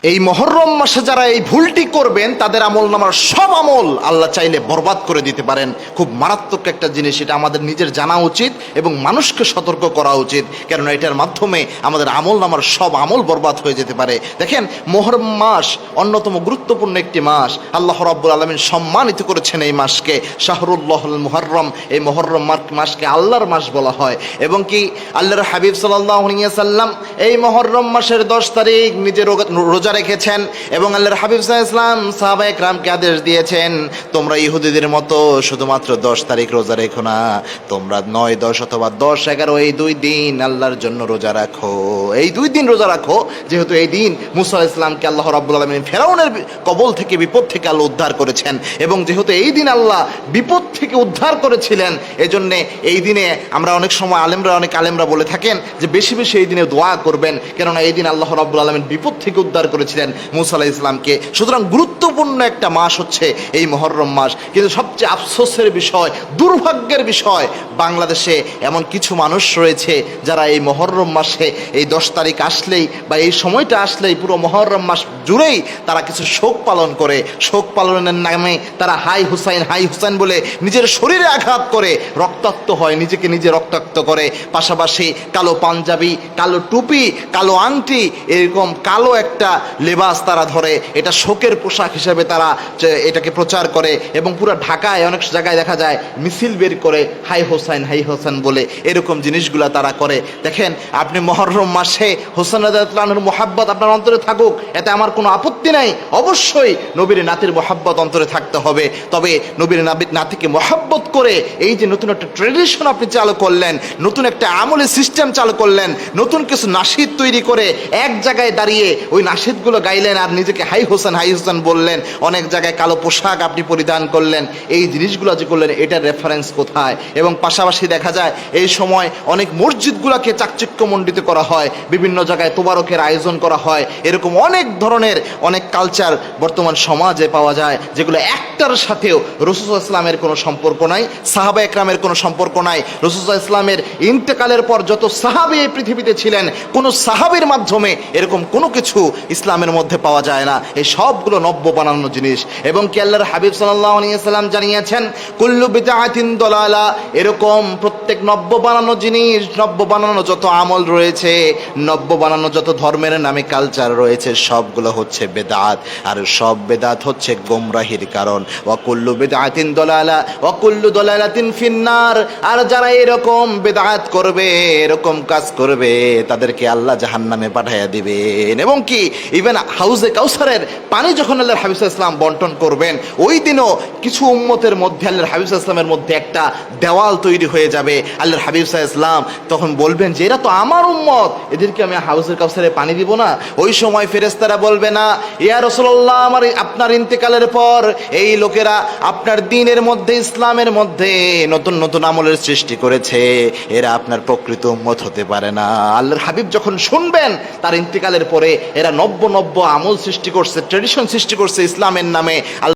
এই মুহররম মাসে যারা এই ভুলটি করবেন তাদের আমলনামার সব আমল আল্লাহ চাইলে বরবাদ করে দিতে পারেন। খুব মারাত্মক একটা জিনিস, এটা আমাদের নিজের জানা উচিত এবং মানুষকে সতর্ক করা উচিত, কেননা এটার মাধ্যমে আমাদের আমলনামার সব আমল বরবাদ হয়ে যেতে পারে। দেখেন, মুহররম মাস অন্যতম গুরুত্বপূর্ণ একটি মাস। আল্লাহ রাব্বুল আলামিন সম্মানিত করেছেন এই মাসকে, শাহরুল্লাহুল মুহররম। এই মুহররম মাসকে আল্লাহর মাস বলা হয়। এবং কি আল্লাহর হাবিব সাল্লাল্লাহু আলাইহি ওয়াসাল্লাম এই মুহররম মাসের 10 তারিখ নিজে রোজা রেখেছেন এবং আল্লাহর হাবিব সাল্লাল্লাহু আলাইহি ওয়াসাল্লাম সাহাবায়ে কেরামকে আদেশ দিয়েছেন, তোমরা ইহুদিদের মতো শুধুমাত্র 10 তারিখ রোজা রেখো না, তোমরা 9, 10 অথবা 10, 11 এই 2 দিন আল্লাহর জন্য রোজা রাখো। এই 2 দিন রোজা রাখো, যেহেতু এই দিন মুসা আলাইহিস সালামকে আল্লাহ রাব্বুল আলামিন ফেরাউনের কবল থেকে, বিপদ থেকে আল্লাহ উদ্ধার করেছেন, এবং যেহেতু এই দিন আল্লাহ বিপদ থেকে উদ্ধার করেছিলেন, এজন্য এই দিনে আমরা অনেক সময় অনেক আলেমরা বলে থাকেন যে বেশি বেশি এই দিনে দোয়া করবেন, কেননা এই দিন আল্লাহ রাব্বুল আলামিন বিপদ থেকে উদ্ধার করেছিলেন মুসা আলাইহিস সালামকে। সুতরাং গুরুত্বপূর্ণ একটা মাস হচ্ছে এই মুহররম মাস। কিন্তু সবচেয়ে আফসোসের বিষয়, দুর্ভাগ্যের বিষয়, বাংলাদেশে এমন কিছু মানুষ রয়েছে যারা এই মুহররম মাসে এই 10 তারিখ আসলেই বা এই সময়টা আসলেই পুরো মুহররম মাস জুড়েই তারা কিছু শোক পালন করে। শোক পালনের নামে তারা হাই হুসাইন বলে নিজের শরীরে আঘাত করে রক্তাক্ত হয়, নিজেকে নিজে রক্তাক্ত করে। পাশাপাশি কালো পাঞ্জাবি, কালো টুপি, কালো আংটি, এরকম কালো একটা লেবাস তারা ধরে, এটা শোকের পোশাক হিসেবে তারা এটাকে প্রচার করে। এবং পুরো ঢাকায় অনেক জায়গায় দেখা যায় মিছিল বের করে হাই হোসেন বলে, এরকম জিনিসগুলো তারা করে। দেখেন, আপনি মুহররম মাসে হোসেন রাদিয়াল্লাহু আনহুর মুহাব্বত আপনার অন্তরে থাকুক, এতে আমার কোনো আপত্তি নাই। অবশ্যই নবীর নাতির মুহাব্বত অন্তরে থাকতে হবে। তবে নবীর নাতিকে মুহাব্বত করে এই যে নতুন একটা ট্রেডিশন আপনি চালু করলেন, নতুন একটা আমলি সিস্টেম চালু করলেন, নতুন কিছু নাশিদ তৈরি করে এক জায়গায় দাঁড়িয়ে ওই নাশিদগুলো গাইলেন আর নিজেকে হাই হোসেন বললেন, অনেক জায়গায় কালো পোশাক আপনি পরিধান করলেন, এই জিনিসগুলো যে করলেন এটার রেফারেন্স কোথায়? এবং পাশাপাশি দেখা যায় এই সময় অনেক মসজিদগুলোকে চাকচিক্যমণ্ডিত করা হয়, বিভিন্ন জায়গায় তোবারকের আয়োজন করা হয়। এরকম অনেক ধরনের অনেক কালচার বর্তমান সমাজে পাওয়া যায়, যেগুলো একটার সাথেও রাসূলুল্লাহ সাল্লাল্লাহু আলাইহি ওয়াসাল্লামের কোনো সম্পর্ক নাই, সাহাবা একরামের কোনো সম্পর্ক নাই। রাসূলুল্লাহ সাল্লাল্লাহু আলাইহি ওয়াসাল্লামের ইন্তেকালের পর যত সাহাবী এই পৃথিবীতে ছিলেন, কোনো সাহাবীর মাধ্যমে এরকম কোনো কিছু ইসলামের মধ্যে পাওয়া যায় না। এই সবগুলো নব্য বানানো জিনিস। এবং কি আল্লাহর হাবিব সাল্লাল্লাহু আলাইহি ওয়াসাল্লাম জানিয়েছেন, কুল্লু বিদআতিন দালালা, এরকম প্রত্যেক নব্য বানানো জিনিস, নব্য বানানো যত আমল রয়েছে, নব্য বানানো যত ধর্মের নামে কালচার রয়েছে, সবগুলো হচ্ছে বেদাত। আর সব বেদাত হচ্ছে গোমরাহির কারণ। ওয়া কুল্লু বিদআতিন দালালা ওয়া কুল্লু দালালাতিন ফিন্নার। আর যারা এরকম বেদাত করবে, এরকম কাজ করবে, তাদেরকে আল্লাহ জাহান্নামে পাঠাইয়া দিবেন। এবং কি ইভেন হাউজে কাউসারের পানি যখন আল্লাহর হাবিব সাল্লাল্লাহু আলাইহি ওয়াসাল্লাম বন্টন করবেন, ওই দিনও কিছু উম্মতের মধ্যে আল্লাহর হাবিব সাল্লাল্লাহু আলাইহি ওয়াসাল্লামের মধ্যে একটা দেওয়াল তৈরি হয়ে যাবে। আল্লাহর হাবিব সাল্লাল্লাহু আলাইহি ওয়াসাল্লাম তখন বলবেন যে এরা তো আমার উম্মত, এদেরকে আমি হাউজের কাউসারে পানি দিব না? ওই সময় ফেরেশতারা বলবে না, ইয়া রাসূলুল্লাহ, আপনার ইন্তেকালের পর এই লোকেরা আপনার দ্বীনের মধ্যে, ইসলামের মধ্যে নতুন নতুন আমলের সৃষ্টি করেছে, এরা আপনার প্রকৃত উম্মত হতে পারে না। আল্লাহর হাবিব যখন শুনবেন তার ইন্তেকালের পরে এরা নব্য আমল সৃষ্টি করছে, ট্রেডিশন সৃষ্টি করছে ইসলামের নামে,